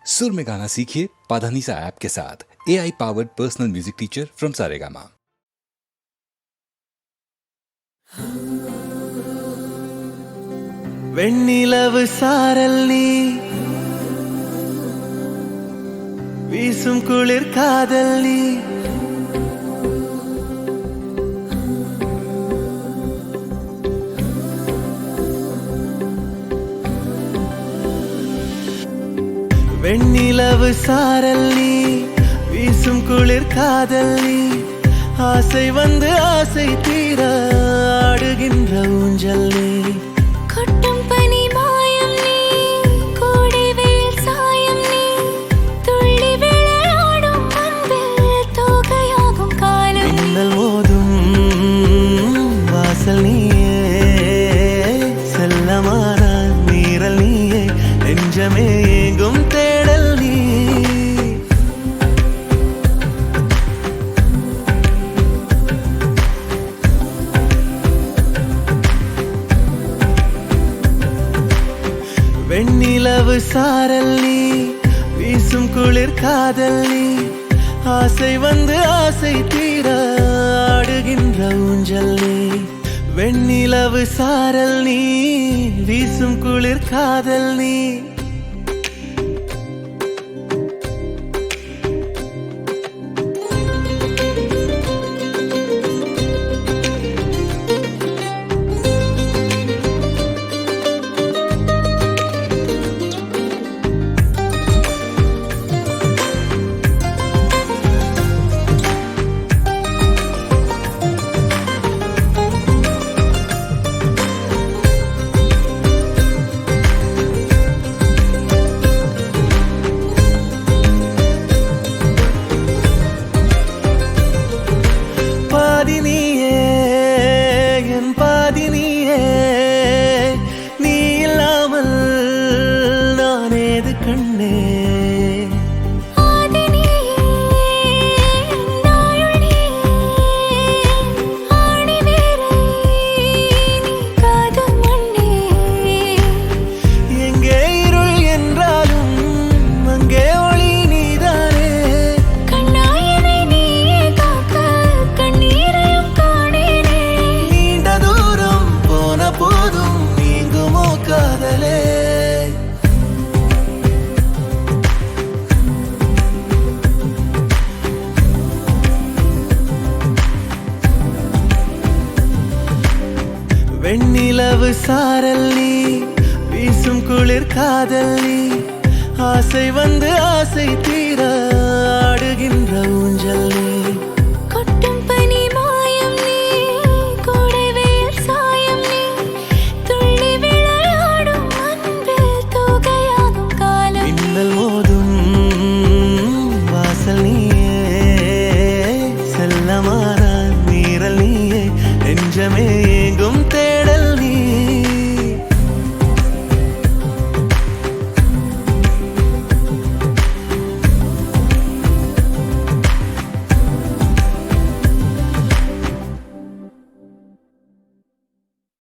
सुर में गाना सीखिए पाधानीसा ऐप के साथ। AI powered personal music teacher from Saregama. வெண்ணிலவு சாரல் நீ வீசும் குளிர் காதல் நீ வெண்ணிலவு சாரல் நீ வீசும் குளிர் காதல் நீ ஆசை வந்து ஆசை தீர ஆடுகின்ற ஊஞ்சல் நீ கொட்டும் பனி மாயம் நீ கோடை வெயில் சாயம் நீ துள்ளி விளையாடும் அன்பில் தோகையாகும் காலம் மின்னல் மோதும் வாசல் நீயே செல்லமான நீரல் நீயே நெஞ்சமே ஏங்கும் தேடல் நீ வெண்ணிலவு சாரல் நீ வீசும் குளிர் காதல் நீ ஆசை வந்து ஆசை தீர ஆடுகின்ற ஊஞ்சல் நீ வெண்ணிலவு சாரல் நீ வீசும் குளிர் காதல் நீ வெண்ணிலவு சாரல் நீ வீசும் குளிர் காதல் நீ ஆசை வந்து ஆசை தீர ஆடுகின்ற ஊஞ்சல் நீ